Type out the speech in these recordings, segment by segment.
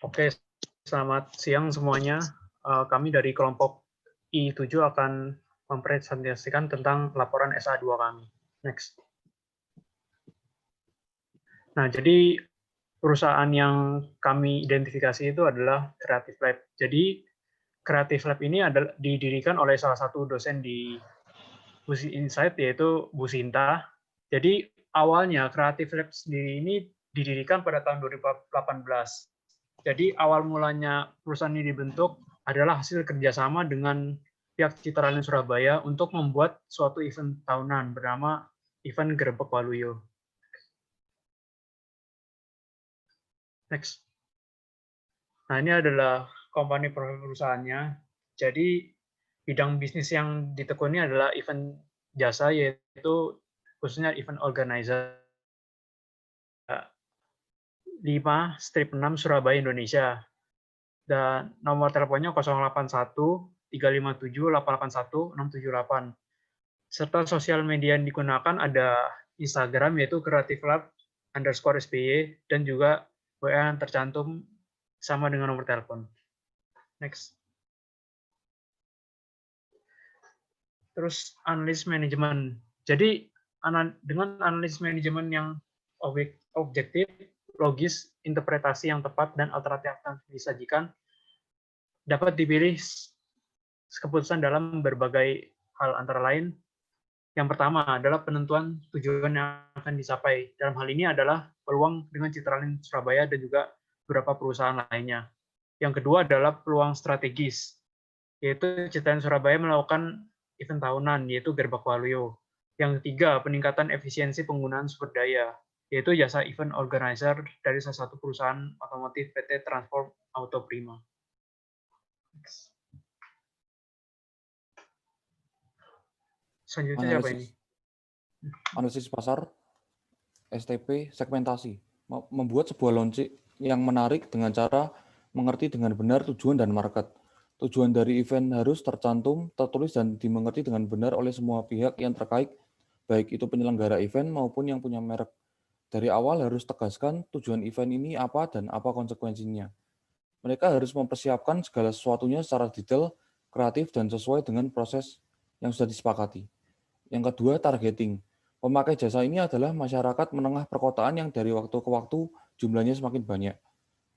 Oke, selamat siang semuanya. Kami dari kelompok I7 akan mempresentasikan tentang laporan SA2 kami. Next. Nah, jadi perusahaan yang kami identifikasi itu adalah Creative Lab. Jadi Creative Lab ini adalah didirikan oleh salah satu dosen di Busi Insight, yaitu Bu Sinta. Jadi awalnya Creative Lab sendiri ini didirikan pada tahun 2018. Jadi awal mulanya perusahaan ini dibentuk adalah hasil kerjasama dengan pihak Citralin Surabaya untuk membuat suatu event tahunan bernama event Gerebek Waluyo. Next. Nah, ini adalah company perusahaannya. Jadi bidang bisnis yang ditekuni adalah event jasa, yaitu khususnya event organizer. 5/6 Surabaya, Indonesia. Dan nomor teleponnya 081 357 881 678. Serta sosial media yang digunakan ada Instagram, yaitu creativelab_SBY, dan juga WA yang tercantum sama dengan nomor telepon. Next. Terus analisis manajemen. Jadi dengan analisis manajemen yang objektif, logis, interpretasi yang tepat, dan alternatif yang disajikan, dapat dipilih keputusan dalam berbagai hal, antara lain yang pertama adalah penentuan tujuan yang akan dicapai. Dalam hal ini adalah peluang dengan Citralin Surabaya dan juga beberapa perusahaan lainnya. Yang kedua adalah peluang strategis, yaitu Citralin Surabaya melakukan event tahunan, yaitu Gerebek Waluyo. Yang ketiga, peningkatan efisiensi penggunaan sumber daya, yaitu jasa event organizer dari salah satu perusahaan otomotif PT Transform Auto Prima. Selanjutnya siapa ini? Analisis pasar, STP, segmentasi. Membuat sebuah launching yang menarik dengan cara mengerti dengan benar tujuan dan market. Tujuan dari event harus tercantum, tertulis, dan dimengerti dengan benar oleh semua pihak yang terkait, baik itu penyelenggara event maupun yang punya merek. Dari awal harus tegaskan tujuan event ini apa dan apa konsekuensinya. Mereka harus mempersiapkan segala sesuatunya secara detail, kreatif, dan sesuai dengan proses yang sudah disepakati. Yang kedua, targeting. Pemakai jasa ini adalah masyarakat menengah perkotaan yang dari waktu ke waktu jumlahnya semakin banyak.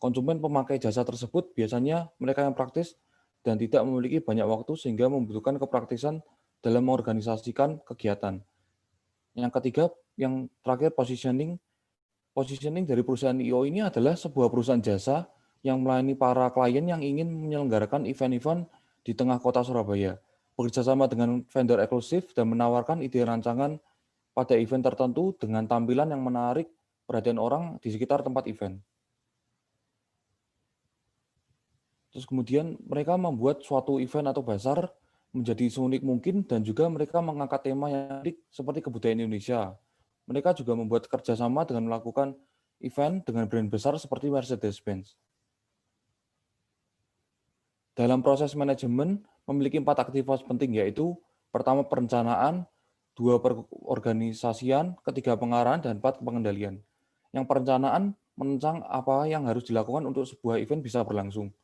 Konsumen pemakai jasa tersebut biasanya mereka yang praktis dan tidak memiliki banyak waktu sehingga membutuhkan kepraktisan dalam mengorganisasikan kegiatan. Yang ketiga, yang terakhir, positioning. Positioning dari perusahaan IO ini adalah sebuah perusahaan jasa yang melayani para klien yang ingin menyelenggarakan event-event di tengah kota Surabaya, bekerjasama dengan vendor eksklusif dan menawarkan ide rancangan pada event tertentu dengan tampilan yang menarik perhatian orang di sekitar tempat event. Terus kemudian mereka membuat suatu event atau bazar menjadi seunik mungkin dan juga mereka mengangkat tema yang unik seperti kebudayaan Indonesia. Mereka juga membuat kerjasama dengan melakukan event dengan brand besar seperti Mercedes-Benz. Dalam proses manajemen memiliki 4 aktivitas penting, yaitu pertama perencanaan, 2 perorganisasian, 3 pengarahan, dan 4 pengendalian. Yang perencanaan menentang apa yang harus dilakukan untuk sebuah event bisa berlangsung.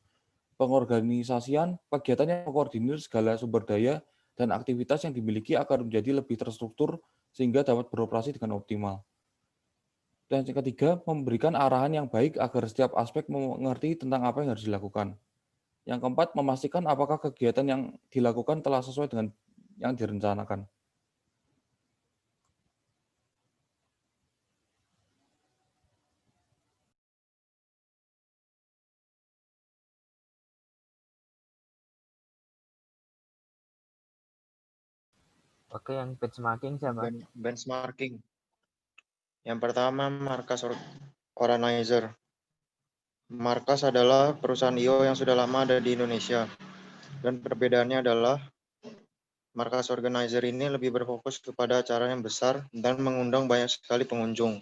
Pengorganisasian, kegiatan yang mengkoordinir segala sumber daya dan aktivitas yang dimiliki agar menjadi lebih terstruktur sehingga dapat beroperasi dengan optimal. Dan yang ketiga, memberikan arahan yang baik agar setiap aspek mengerti tentang apa yang harus dilakukan. Yang keempat, memastikan apakah kegiatan yang dilakukan telah sesuai dengan yang direncanakan. Oke, yang benchmarking siapa? Benchmarking. Yang pertama, Markas Organizer. Markas adalah perusahaan IO yang sudah lama ada di Indonesia. Dan perbedaannya adalah Markas Organizer ini lebih berfokus kepada acara yang besar dan mengundang banyak sekali pengunjung.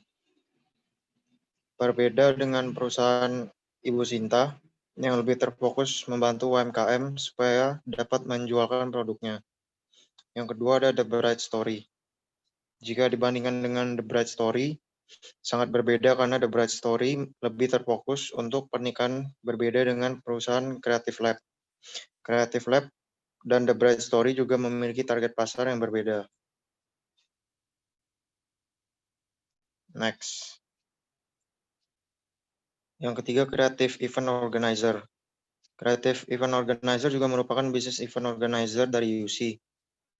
Berbeda dengan perusahaan Ibu Sinta yang lebih terfokus membantu UMKM supaya dapat menjualkan produknya. Yang kedua ada The Bright Story. Jika dibandingkan dengan The Bright Story, sangat berbeda karena The Bright Story lebih terfokus untuk pernikahan berbeda dengan perusahaan Creative Lab. Creative Lab dan The Bright Story juga memiliki target pasar yang berbeda. Next. Yang ketiga, Creative Event Organizer. Creative Event Organizer juga merupakan bisnis event organizer dari UC.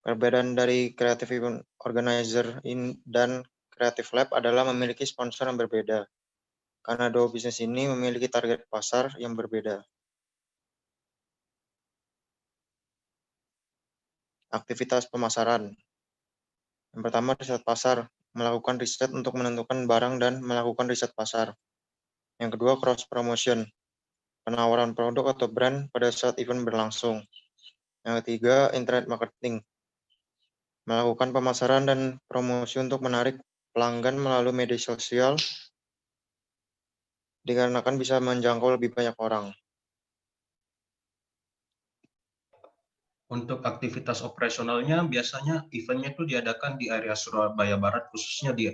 Perbedaan dari Creative Event Organizer dan Creative Lab adalah memiliki sponsor yang berbeda. Karena dua bisnis ini memiliki target pasar yang berbeda. Aktivitas pemasaran. Yang pertama, riset pasar. Melakukan riset untuk menentukan barang dan melakukan riset pasar. Yang kedua, cross promotion. Penawaran produk atau brand pada saat event berlangsung. Yang ketiga, internet marketing. Melakukan pemasaran dan promosi untuk menarik pelanggan melalui media sosial dikarenakan bisa menjangkau lebih banyak orang. Untuk aktivitas operasionalnya, biasanya eventnya itu diadakan di area Surabaya Barat, khususnya di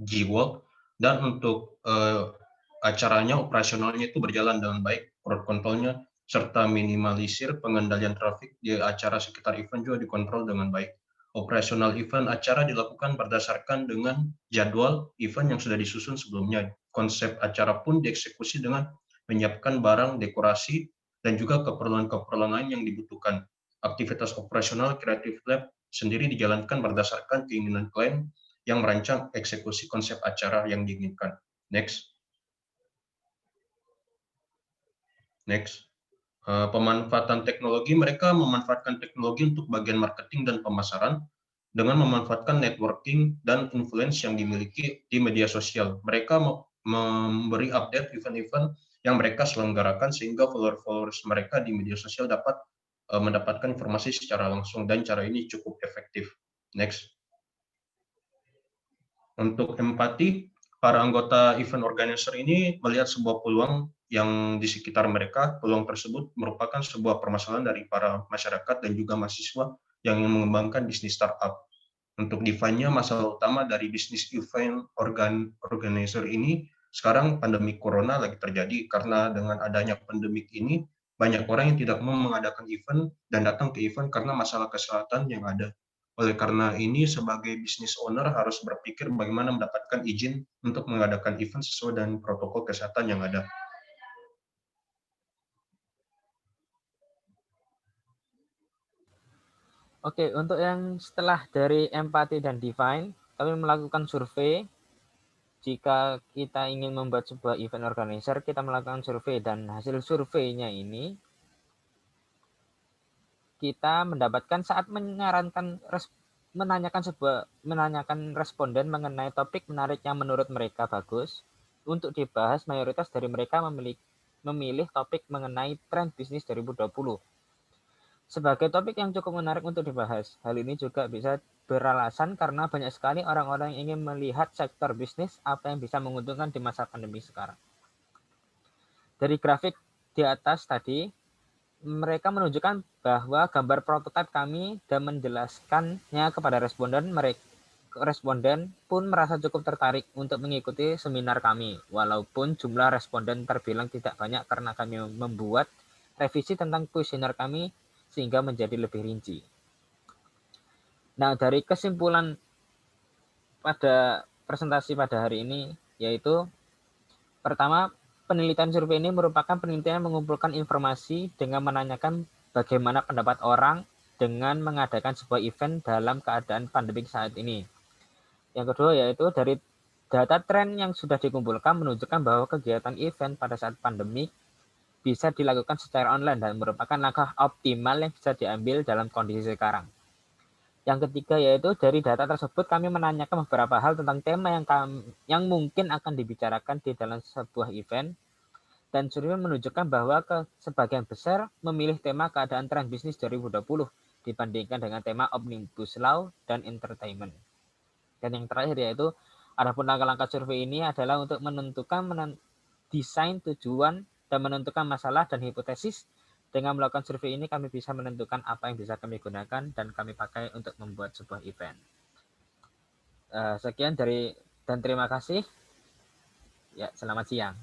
G-World. Dan untuk acaranya, operasionalnya itu berjalan dengan baik, crowd control-nya, serta minimalisir pengendalian trafik di acara sekitar event juga dikontrol dengan baik. Operasional event acara dilakukan berdasarkan dengan jadwal event yang sudah disusun sebelumnya. Konsep acara pun dieksekusi dengan menyiapkan barang, dekorasi, dan juga keperluan-keperluan lain yang dibutuhkan. Aktivitas operasional Creative Lab sendiri dijalankan berdasarkan keinginan klien yang merancang eksekusi konsep acara yang diinginkan. Next. Pemanfaatan teknologi, mereka memanfaatkan teknologi untuk bagian marketing dan pemasaran dengan memanfaatkan networking dan influence yang dimiliki di media sosial. Mereka memberi update event-event yang mereka selenggarakan sehingga followers mereka di media sosial dapat mendapatkan informasi secara langsung, dan cara ini cukup efektif. Next. Untuk empati, para anggota event organizer ini melihat sebuah peluang yang di sekitar mereka. Peluang tersebut merupakan sebuah permasalahan dari para masyarakat dan juga mahasiswa yang ingin mengembangkan bisnis startup. Untuk define-nya, masalah utama dari bisnis event organizer ini, sekarang pandemi corona lagi terjadi, karena dengan adanya pandemik ini, banyak orang yang tidak mau mengadakan event dan datang ke event karena masalah kesehatan yang ada. Oleh karena ini, sebagai business owner harus berpikir bagaimana mendapatkan izin untuk mengadakan event sesuai dengan protokol kesehatan yang ada. Oke, untuk yang setelah dari empati dan define, kami melakukan survei. Jika kita ingin membuat sebuah event organizer, kita melakukan survei, dan hasil surveinya ini kita mendapatkan saat menanyakan responden mengenai topik menarik yang menurut mereka bagus untuk dibahas. Mayoritas dari mereka memilih topik mengenai tren bisnis 2020 sebagai topik yang cukup menarik untuk dibahas. Hal ini juga bisa beralasan karena banyak sekali orang-orang yang ingin melihat sektor bisnis apa yang bisa menguntungkan di masa pandemi sekarang. Dari grafik di atas tadi, mereka menunjukkan bahwa gambar prototipe kami dan menjelaskannya kepada responden. Responden pun merasa cukup tertarik untuk mengikuti seminar kami, walaupun jumlah responden terbilang tidak banyak karena kami membuat revisi tentang kuesioner kami sehingga menjadi lebih rinci. Nah, dari kesimpulan pada presentasi pada hari ini, yaitu pertama, penelitian survei ini merupakan penelitian yang mengumpulkan informasi dengan menanyakan bagaimana pendapat orang dengan mengadakan sebuah event dalam keadaan pandemik saat ini. Yang kedua yaitu dari data tren yang sudah dikumpulkan menunjukkan bahwa kegiatan event pada saat pandemi bisa dilakukan secara online dan merupakan langkah optimal yang bisa diambil dalam kondisi sekarang. Yang ketiga yaitu dari data tersebut kami menanyakan beberapa hal tentang tema yang mungkin akan dibicarakan di dalam sebuah event, dan survei menunjukkan bahwa sebagian besar memilih tema keadaan tren bisnis 2020 dibandingkan dengan tema Omnibus Law dan entertainment. Dan yang terakhir yaitu adapun langkah-langkah survei ini adalah untuk menentukan desain tujuan dan menentukan masalah dan hipotesis. Dengan melakukan survei ini kami bisa menentukan apa yang bisa kami gunakan dan kami pakai untuk membuat sebuah event. Sekian dan terima kasih. Ya, selamat siang.